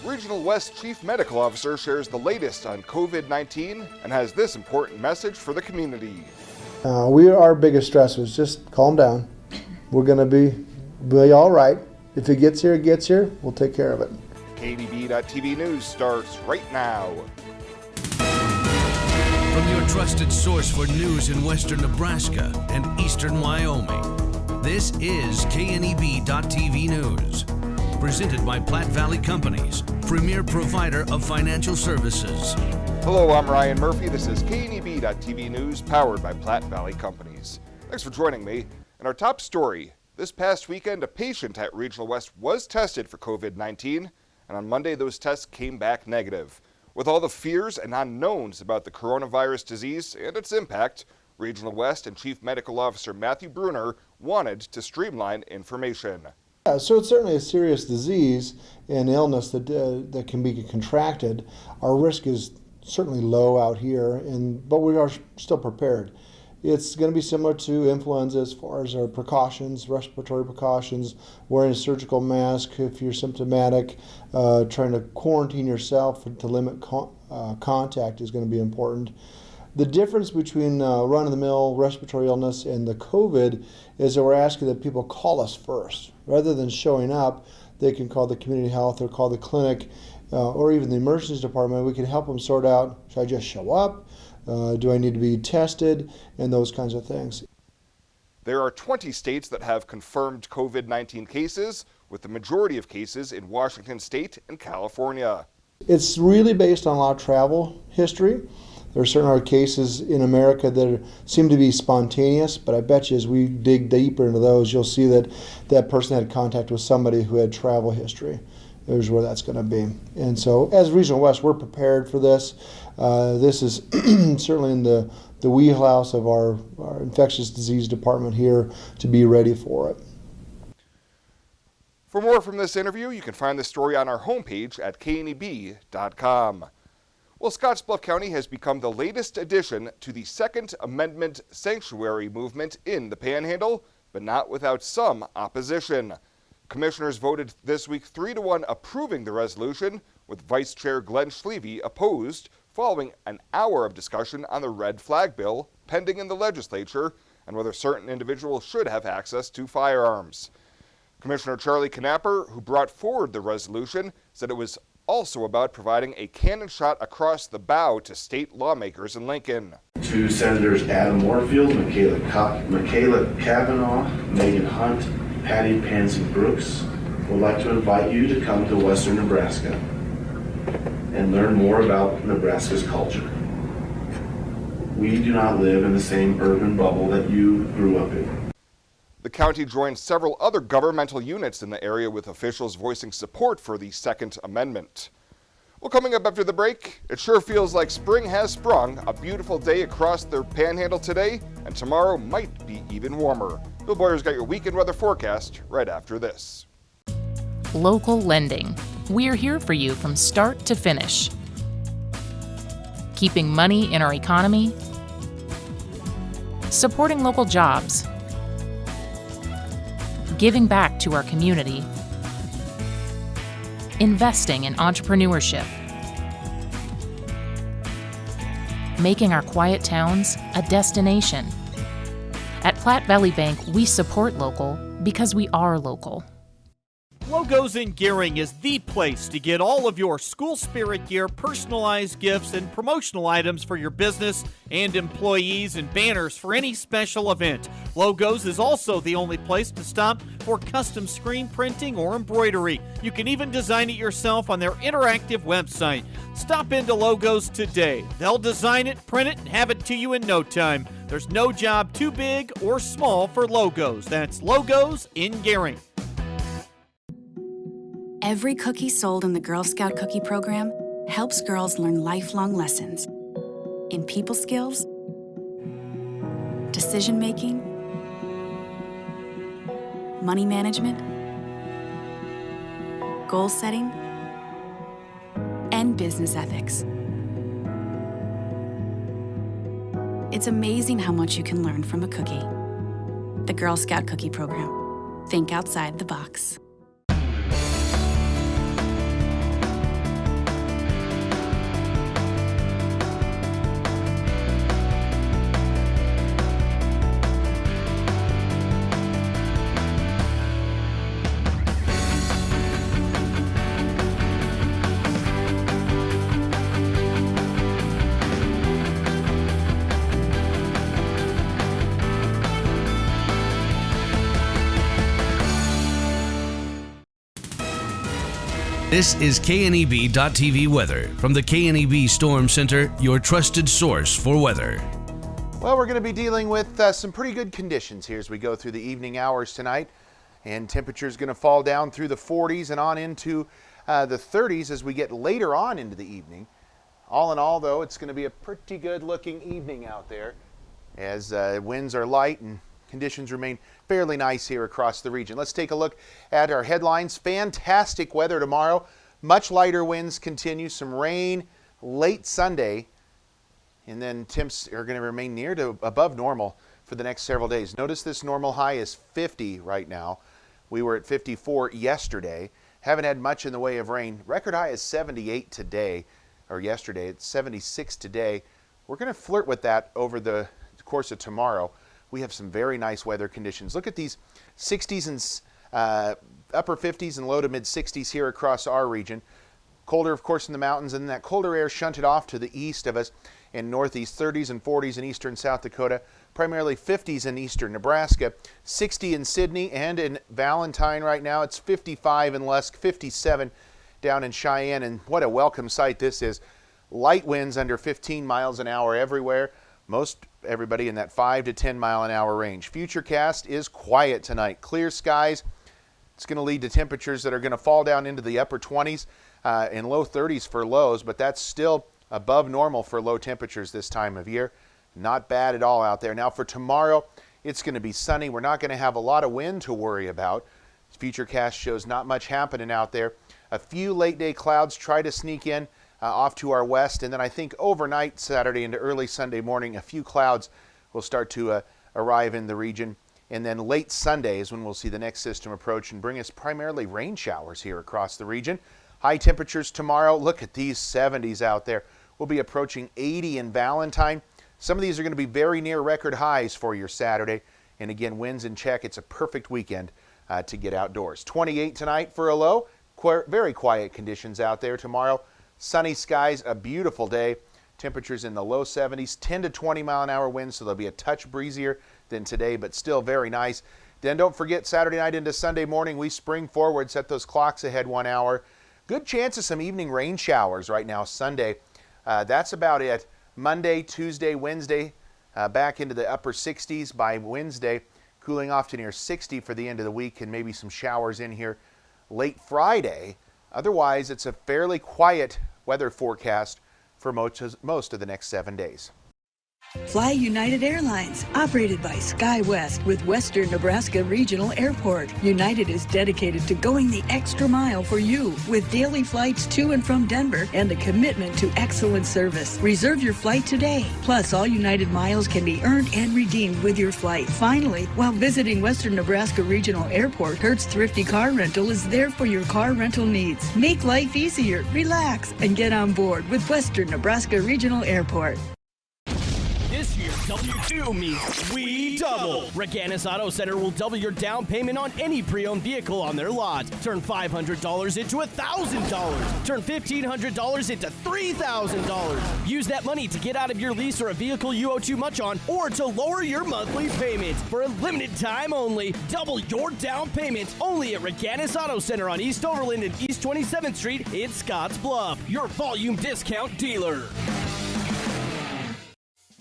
Regional West Chief Medical Officer shares the latest on COVID-19 and has this important message for the community. Our biggest stress was just calm down. We're going to be all right. If it gets here, it gets here. We'll take care of it. KNEB.TV News starts right now. From your trusted source for news in western Nebraska and eastern Wyoming, this is KNEB.TV News. Presented by Platte Valley Companies, premier provider of financial services. Hello, I'm Ryan Murphy. This is KNEB.TV News, powered by Platte Valley Companies. Thanks for joining me. In our top story, this past weekend, a patient at Regional West was tested for COVID-19, and on Monday, those tests came back negative. With all the fears and unknowns about the coronavirus disease and its impact, Regional West and Chief Medical Officer Matthew Bruner wanted to streamline information. So it's certainly a serious disease and illness that can be contracted. Our risk is certainly low out here, but we are still prepared. It's going to be similar to influenza as far as our precautions, respiratory precautions, wearing a surgical mask if you're symptomatic, trying to quarantine yourself to limit contact is going to be important. The difference between run-of-the-mill respiratory illness and the COVID is that we're asking that people call us first. Rather than showing up, they can call the community health or call the clinic or even the emergency department. We can help them sort out, should I just show up? Do I need to be tested? And those kinds of things. There are 20 states that have confirmed COVID-19 cases, with the majority of cases in Washington State and California. It's really based on a lot of travel history. There certainly are cases in America that seem to be spontaneous, but I bet you as we dig deeper into those, you'll see that that person had contact with somebody who had travel history. There's where that's going to be. And so as Regional West, we're prepared for this. This is certainly in the wheelhouse of our infectious disease department here to be ready for it. For more from this interview, you can find the story on our homepage at kneb.com. Well, Bluff County has become the latest addition to the Second Amendment sanctuary movement in the Panhandle, but not without some opposition. Commissioners voted this week 3-1 approving the resolution, with Vice Chair Glenn Schleve opposed, following an hour of discussion on the red flag bill pending in the legislature and whether certain individuals should have access to firearms. Commissioner Charlie Knapper, who brought forward the resolution, said it was also about providing a cannon shot across the bow to state lawmakers in Lincoln. To Senators Adam Moorfield, Michaela Cavanaugh, Megan Hunt, Patty Pansy Brooks, would like to invite you to come to western Nebraska and learn more about Nebraska's culture. We do not live in the same urban bubble that you grew up in. The county joined several other governmental units in the area with officials voicing support for the Second Amendment. Well, coming up after the break, it sure feels like spring has sprung. A beautiful day across the Panhandle today, and tomorrow might be even warmer. Bill Boyer's got your weekend weather forecast right after this. Local lending. We're here for you from start to finish. Keeping money in our economy. Supporting local jobs. Giving back to our community, investing in entrepreneurship, making our quiet towns a destination. At Platte Valley Bank, we support local because we are local. Logos in Gearing is the place to get all of your school spirit gear, personalized gifts, and promotional items for your business and employees, and banners for any special event. Logos is also the only place to stop for custom screen printing or embroidery. You can even design it yourself on their interactive website. Stop into Logos today. They'll design it, print it, and have it to you in no time. There's no job too big or small for Logos. That's Logos in Gearing. Every cookie sold in the Girl Scout Cookie Program helps girls learn lifelong lessons in people skills, decision-making, money management, goal setting, and business ethics. It's amazing how much you can learn from a cookie. The Girl Scout Cookie Program. Think outside the box. This is KNEB.TV weather from the KNEB Storm Center, your trusted source for weather. Well, we're going to be dealing with some pretty good conditions here as we go through the evening hours tonight. And temperatures going to fall down through the 40s and on into the 30s as we get later on into the evening. All in all, though, it's going to be a pretty good looking evening out there as winds are light and conditions remain fairly nice here across the region. Let's take a look at our headlines. Fantastic weather tomorrow. Much lighter winds continue. Some rain late Sunday. And then temps are going to remain near to above normal for the next several days. Notice this normal high is 50 right now. We were at 54 yesterday. Haven't had much in the way of rain. Record high is 78 today, or yesterday. It's 76 today. We're going to flirt with that over the course of tomorrow. We have some very nice weather conditions. Look at these 60s and upper 50s and low to mid 60s here across our region. Colder, of course, in the mountains, and that colder air shunted off to the east of us in northeast, 30s and 40s in eastern South Dakota, primarily 50s in eastern Nebraska, 60 in Sydney, and in Valentine right now it's 55 in Lusk, 57 down in Cheyenne, and what a welcome sight this is. Light winds under 15 miles an hour everywhere. Most everybody in that 5 to 10 mile an hour range. Futurecast is quiet tonight. Clear skies. It's going to lead to temperatures that are going to fall down into the upper 20s and low 30s for lows, but that's still above normal for low temperatures this time of year. Not bad at all out there. Now for tomorrow, it's going to be sunny. We're not going to have a lot of wind to worry about. Futurecast shows not much happening out there. A few late day clouds try to sneak in off to our west, and then I think overnight Saturday into early Sunday morning a few clouds will start to arrive in the region, and then late Sunday is when we'll see the next system approach and bring us primarily rain showers here across the region. High temperatures tomorrow. Look at these 70s out there. We'll be approaching 80 in Valentine. Some of these are going to be very near record highs for your Saturday, and again, winds in check. It's a perfect weekend to get outdoors. 28 tonight for a low. Very quiet conditions out there tomorrow. Sunny skies, a beautiful day. Temperatures in the low 70s, 10 to 20 mile an hour winds, so they'll be a touch breezier than today, but still very nice. Then don't forget, Saturday night into Sunday morning, we spring forward, set those clocks ahead 1 hour. Good chance of some evening rain showers right now, Sunday. That's about it. Monday, Tuesday, Wednesday, back into the upper 60s by Wednesday, cooling off to near 60 for the end of the week, and maybe some showers in here late Friday. Otherwise, it's a fairly quiet weather forecast for most of the next 7 days. Fly United Airlines, operated by SkyWest with Western Nebraska Regional Airport. United is dedicated to going the extra mile for you with daily flights to and from Denver and a commitment to excellent service. Reserve your flight today. Plus, all United miles can be earned and redeemed with your flight. Finally, while visiting Western Nebraska Regional Airport, Hertz Thrifty Car Rental is there for your car rental needs. Make life easier, relax, and get on board with Western Nebraska Regional Airport. This year, W2 means we double. Reganis Auto Center will double your down payment on any pre-owned vehicle on their lot. Turn $500 into $1,000. Turn $1,500 into $3,000. Use that money to get out of your lease or a vehicle you owe too much on, or to lower your monthly payments. For a limited time only, double your down payment only at Reganis Auto Center on East Overland and East 27th Street in Scotts Bluff, your volume discount dealer.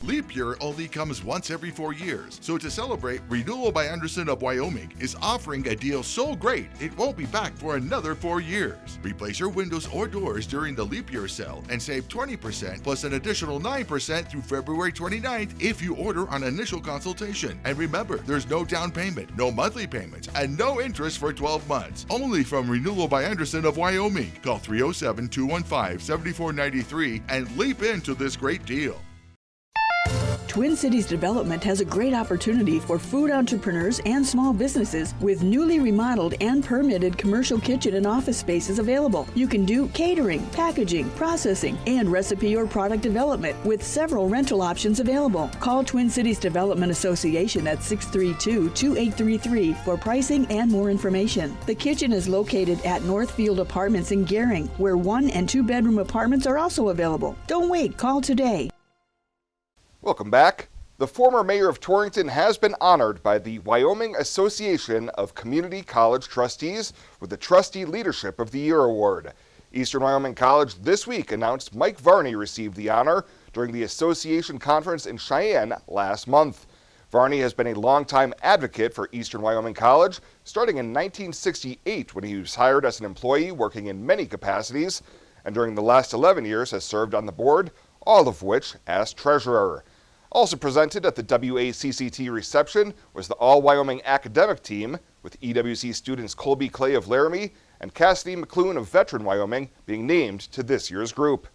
Leap year only comes once every 4 years, so to celebrate, Renewal by Anderson of Wyoming is offering a deal so great it won't be back for another 4 years. Replace your windows or doors during the leap year sale and save 20% plus an additional 9% through February 29th if you order on initial consultation. And remember, there's no down payment, no monthly payments, and no interest for 12 months. Only from Renewal by Anderson of Wyoming. Call 307-215-7493 and leap into this great deal. Twin Cities Development has a great opportunity for food entrepreneurs and small businesses with newly remodeled and permitted commercial kitchen and office spaces available. You can do catering, packaging, processing, and recipe or product development with several rental options available. Call Twin Cities Development Association at 632-2833 for pricing and more information. The kitchen is located at Northfield Apartments in Gering, where 1 and 2 bedroom apartments are also available. Don't wait, call today. Welcome back. The former mayor of Torrington has been honored by the Wyoming Association of Community College Trustees with the Trustee Leadership of the Year Award. Eastern Wyoming College this week announced Mike Varney received the honor during the association conference in Cheyenne last month. Varney has been a longtime advocate for Eastern Wyoming College, starting in 1968 when he was hired as an employee working in many capacities, and during the last 11 years has served on the board, all of which as treasurer. Also presented at the WACCT reception was the All-Wyoming Academic Team, with EWC students Colby Clay of Laramie and Cassidy McClune of Veteran Wyoming being named to this year's group.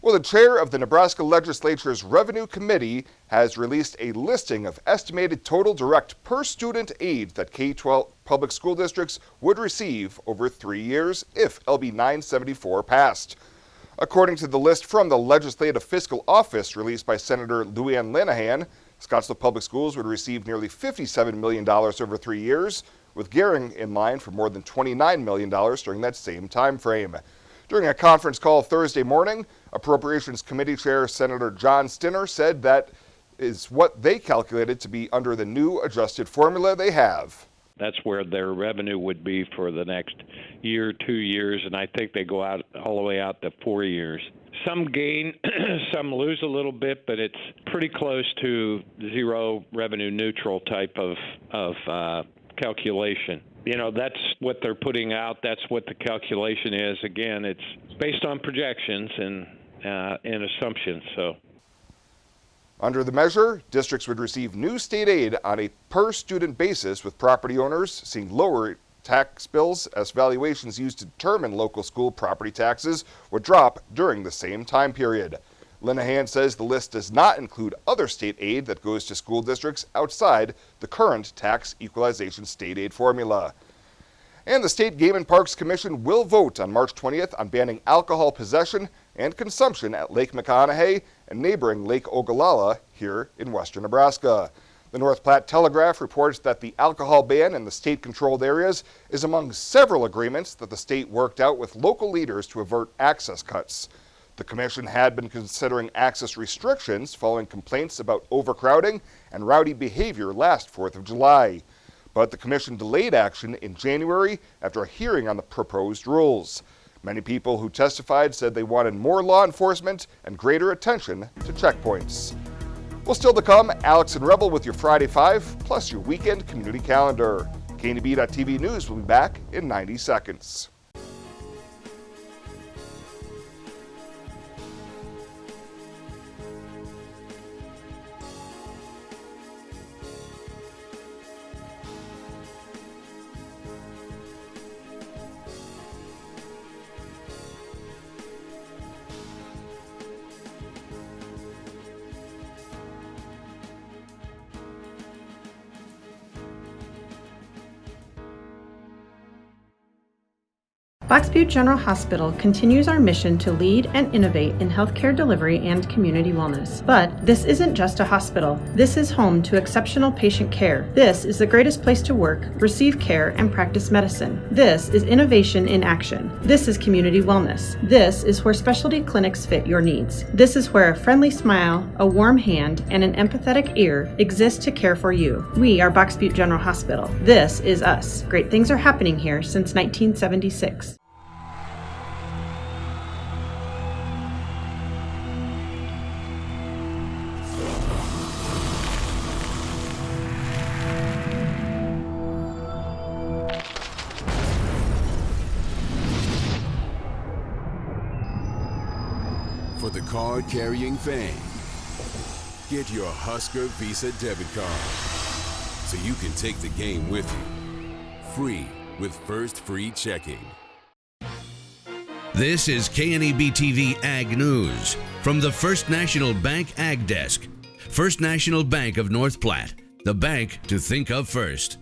Well, the chair of the Nebraska Legislature's Revenue Committee has released a listing of estimated total direct per-student aid that K-12 public school districts would receive over 3 years if LB 974 passed. According to the list from the Legislative Fiscal Office released by Senator Luann Linehan, Scottsbluff Public Schools would receive nearly $57 million over 3 years, with Gering in line for more than $29 million during that same time frame. During a conference call Thursday morning, Appropriations Committee Chair Senator John Stinner said that is what they calculated to be under the new adjusted formula they have. That's where their revenue would be for the next year, 2 years, and I think they go out all the way out to 4 years. Some gain, some lose a little bit, but it's pretty close to zero revenue neutral type of calculation. You know, that's what they're putting out. That's what the calculation is. Again, it's based on projections and assumptions. So, under the measure, districts would receive new state aid on a per-student basis, with property owners seeing lower tax bills as valuations used to determine local school property taxes would drop during the same time period. Linehan says the list does not include other state aid that goes to school districts outside the current tax equalization state aid formula. And the State Game and Parks Commission will vote on March 20th on banning alcohol possession and consumption at Lake McConaughy and neighboring Lake Ogallala here in western Nebraska. The North Platte Telegraph reports that the alcohol ban in the state-controlled areas is among several agreements that the state worked out with local leaders to avert access cuts. The commission had been considering access restrictions following complaints about overcrowding and rowdy behavior last 4th of July. But the commission delayed action in January after a hearing on the proposed rules. Many people who testified said they wanted more law enforcement and greater attention to checkpoints. Well, still to come, Alex and Rebel with your Friday 5, plus your weekend community calendar. KNB.TV News will be back in 90 seconds. Box Butte General Hospital continues our mission to lead and innovate in healthcare delivery and community wellness. But this isn't just a hospital. This is home to exceptional patient care. This is the greatest place to work, receive care, and practice medicine. This is innovation in action. This is community wellness. This is where specialty clinics fit your needs. This is where a friendly smile, a warm hand, and an empathetic ear exist to care for you. We are Box Butte General Hospital. This is us. Great things are happening here since 1976. For the card-carrying fan, get your Husker Visa debit card so you can take the game with you. Free with First Free Checking. This is KNEB TV Ag News from the First National Bank Ag Desk. First National Bank of North Platte, the bank to think of first.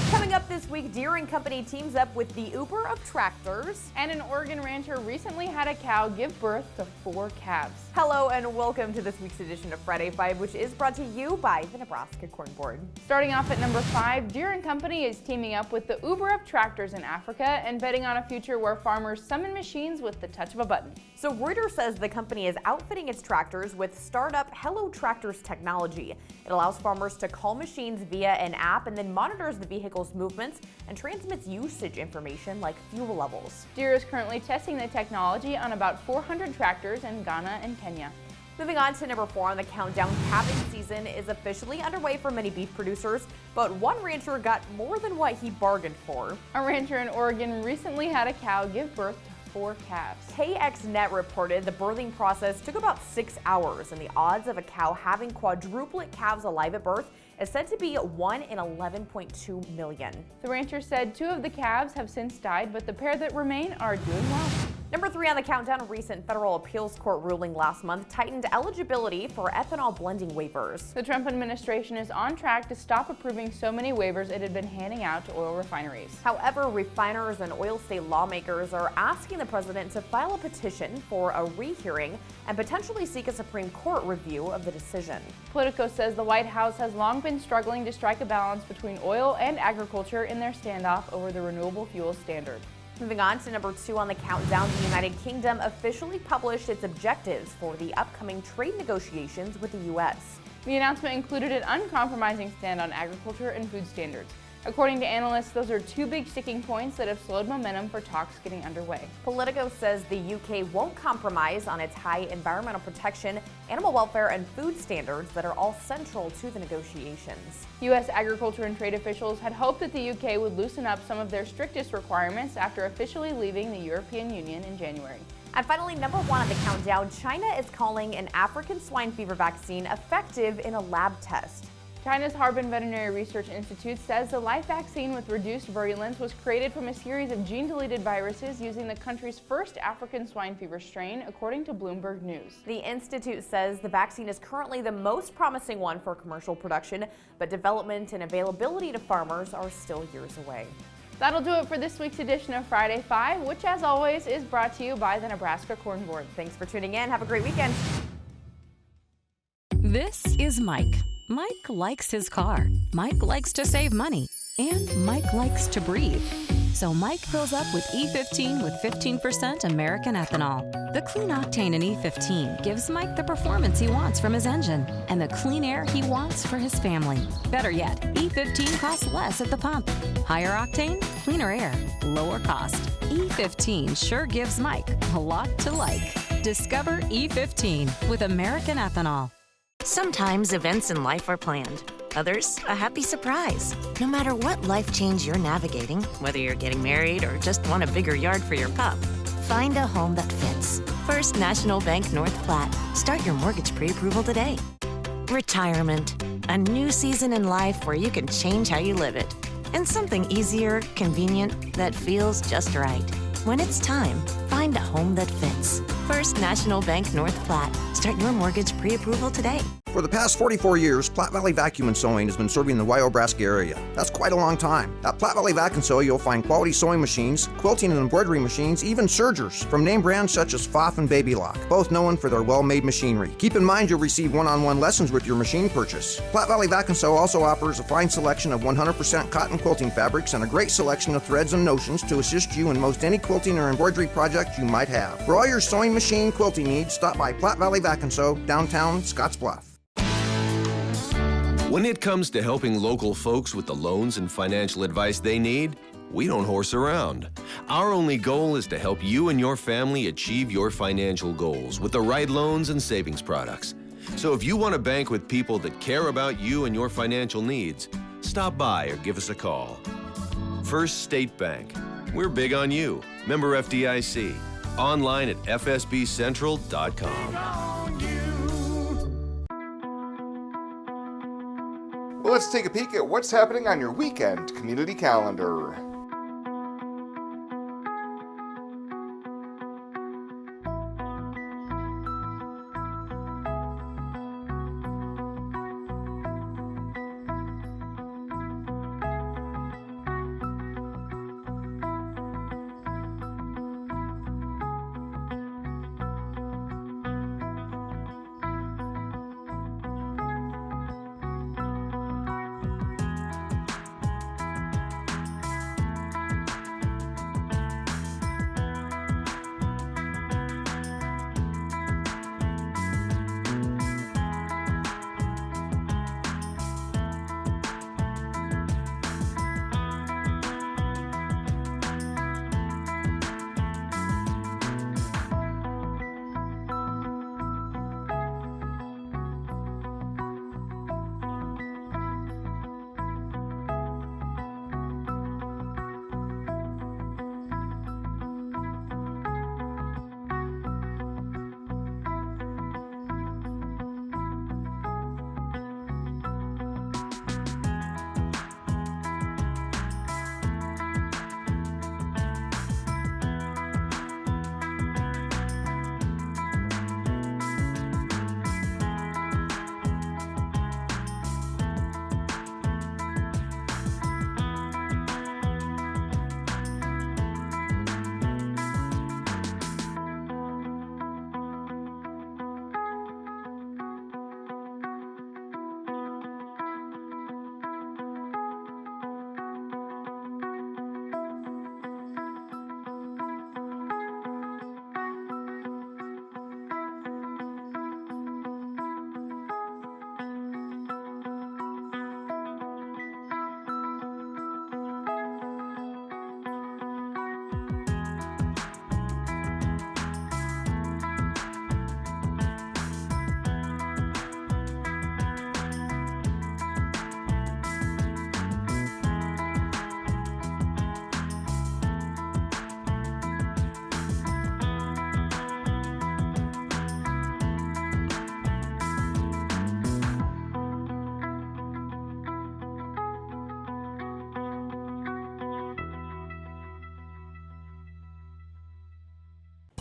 Coming up this week, deer and company teams up with the Uber of tractors. And an Oregon rancher recently had a cow give birth to 4 calves. Hello and welcome to this week's edition of Friday 5, which is brought to you by the Nebraska Corn Board. Starting off at number 5, Deere & Company is teaming up with the Uber of tractors in Africa and betting on a future where farmers summon machines with the touch of a button. So Reuters says the company is outfitting its tractors with startup Hello Tractors technology. It allows farmers to call machines via an app and then monitors the vehicle's movements and transmits usage information like fuel levels. Deere is currently testing the technology on about 400 tractors in Ghana and Kenya. Moving on to number 4 on the countdown, calving season is officially underway for many beef producers, but one rancher got more than what he bargained for. A rancher in Oregon recently had a cow give birth to 4 calves. KXNet reported the birthing process took about 6 hours, and the odds of a cow having quadruplet calves alive at birth is said to be 1 in 11.2 million. The rancher said 2 of the calves have since died, but the pair that remain are doing well. Number 3 on the countdown, a recent federal appeals court ruling last month tightened eligibility for ethanol blending waivers. The Trump administration is on track to stop approving so many waivers it had been handing out to oil refineries. However, refiners and oil state lawmakers are asking the president to file a petition for a rehearing and potentially seek a Supreme Court review of the decision. Politico says the White House has long been struggling to strike a balance between oil and agriculture in their standoff over the renewable fuels standard. Moving on to number 2 on the countdown, the United Kingdom officially published its objectives for the upcoming trade negotiations with the U.S. The announcement included an uncompromising stand on agriculture and food standards. According to analysts, those are 2 big sticking points that have slowed momentum for talks getting underway. Politico says the UK won't compromise on its high environmental protection, animal welfare, and food standards that are all central to the negotiations. U.S. agriculture and trade officials had hoped that the UK would loosen up some of their strictest requirements after officially leaving the European Union in January. And finally, number 1 on the countdown, China is calling an African swine fever vaccine effective in a lab test. China's Harbin Veterinary Research Institute says the live vaccine with reduced virulence was created from a series of gene-deleted viruses using the country's first African swine fever strain, according to Bloomberg News. The institute says the vaccine is currently the most promising one for commercial production, but development and availability to farmers are still years away. That'll do it for this week's edition of Friday 5, which as always is brought to you by the Nebraska Corn Board. Thanks for tuning in. Have a great weekend. This is Mike. Mike likes his car. Mike likes to save money. And Mike likes to breathe. So Mike fills up with E15 with 15% American ethanol. The clean octane in E15 gives Mike the performance he wants from his engine and the clean air he wants for his family. Better yet, E15 costs less at the pump. Higher octane, cleaner air, lower cost. E15 sure gives Mike a lot to like. Discover E15 with American ethanol. Sometimes events in life are planned. Others, a happy surprise. No matter what life change you're navigating, whether you're getting married or just want a bigger yard for your pup, find a home that fits. First National Bank North Platte. Start your mortgage pre-approval today. Retirement. A new season in life where you can change how you live it. And something easier, convenient, that feels just right. When it's time, find a home that fits. First National Bank North Platte. Start your mortgage pre-approval today. For the past 44 years, Platte Valley Vacuum and Sewing has been serving the Nebraska area. That's quite a long time. At Platte Valley Vac and Sew, you'll find quality sewing machines, quilting and embroidery machines, even sergers from name brands such as Pfaff and Baby Lock, both known for their well-made machinery. Keep in mind you'll receive one-on-one lessons with your machine purchase. Platte Valley Vac and Sew also offers a fine selection of 100% cotton quilting fabrics and a great selection of threads and notions to assist you in most any quilting or embroidery project you might have. For all your sewing machine quilting needs, stop by Platte Valley Vac and Sew, downtown Scottsbluff. When it comes to helping local folks with the loans and financial advice they need, we don't horse around. Our only goal is to help you and your family achieve your financial goals with the right loans and savings products. So if you want to bank with people that care about you and your financial needs, stop by or give us a call. First State Bank. We're big on you. Member FDIC. Online at fsbcentral.com. Well, let's take a peek at what's happening on your weekend community calendar.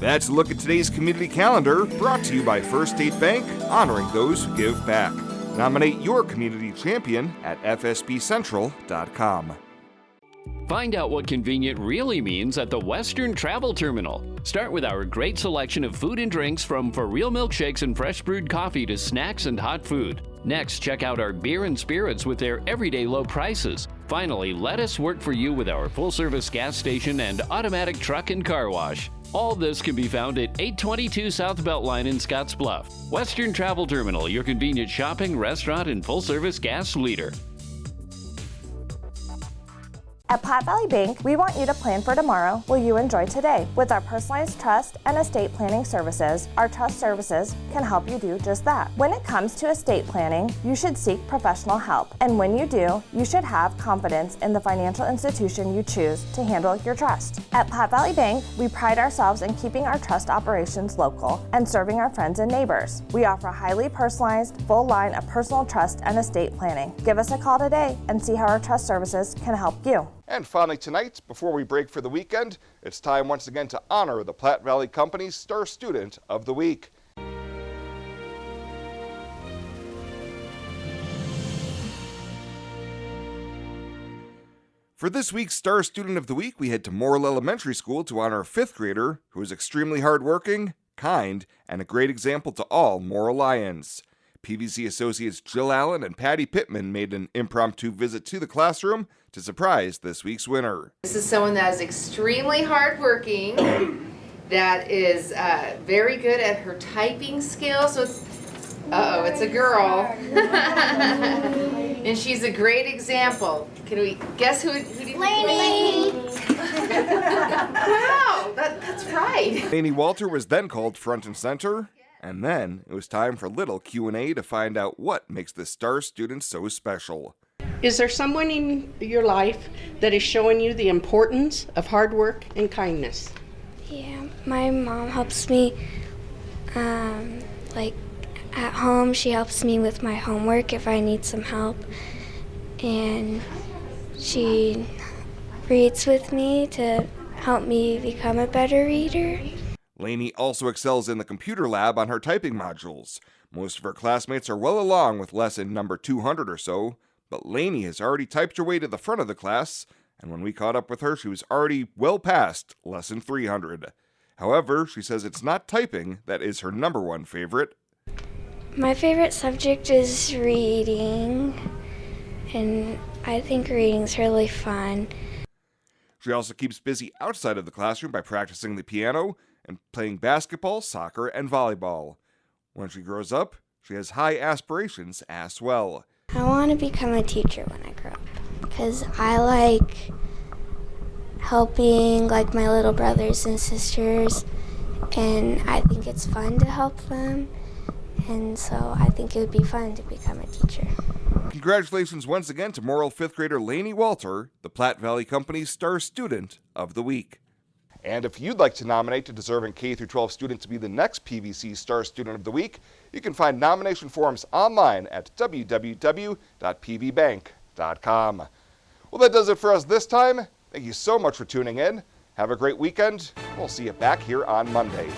That's a look at today's community calendar, brought to you by First State Bank, honoring those who give back. Nominate your community champion at fsbcentral.com. Find out what convenient really means at the Western Travel Terminal. Start with our great selection of food and drinks, from for real milkshakes and fresh brewed coffee to snacks and hot food. Next, check out our beer and spirits with their everyday low prices. Finally, let us work for you with our full-service gas station and automatic truck and car wash. All this can be found at 822 South Beltline in Scottsbluff. Western Travel Terminal, your convenient shopping, restaurant, and full-service gas leader. At Platte Valley Bank, we want you to plan for tomorrow while you enjoy today. With our personalized trust and estate planning services, our trust services can help you do just that. When it comes to estate planning, you should seek professional help. And when you do, you should have confidence in the financial institution you choose to handle your trust. At Platte Valley Bank, we pride ourselves in keeping our trust operations local and serving our friends and neighbors. We offer a highly personalized, full line of personal trust and estate planning. Give us a call today and see how our trust services can help you. And finally tonight, before we break for the weekend, it's time once again to honor the Platte Valley Company's Star Student of the Week. For this week's Star Student of the Week, we head to Morrill Elementary School to honor a 5th grader who is extremely hardworking, kind, and a great example to all Morrill Lions. PVC associates Jill Allen and Patty Pittman made an impromptu visit to the classroom to surprise this week's winner. This is someone that is extremely hardworking, that is very good at her typing skills. So it's a girl. And she's a great example. Can we guess who do you think? Lainey! Wow, that's right. Lainey Walter was then called front and center, and then it was time for little Q&A to find out what makes the Star Student so special. Is there someone in your life that is showing you the importance of hard work and kindness? Yeah, my mom helps me, like at home. She helps me with my homework if I need some help. And she reads with me to help me become a better reader. Lainey also excels in the computer lab on her typing modules. Most of her classmates are well along with lesson number 200 or so, but Lainey has already typed her way to the front of the class, and when we caught up with her, she was already well past lesson 300. However, she says it's not typing that is her number one favorite. My favorite subject is reading, and I think reading's really fun. She also keeps busy outside of the classroom by practicing the piano and playing basketball, soccer, and volleyball. When she grows up, she has high aspirations as well. I want to become a teacher when I grow up because I like helping like my little brothers and sisters, and I think it's fun to help them, and so I think it would be fun to become a teacher. Congratulations once again to Morrill 5th grader Lainey Walter, the Platte Valley Company's Star Student of the Week. And if you'd like to nominate a deserving K-12 student to be the next PVC Star Student of the Week, you can find nomination forms online at www.pvbank.com. Well, that does it for us this time. Thank you so much for tuning in. Have a great weekend. We'll see you back here on Monday.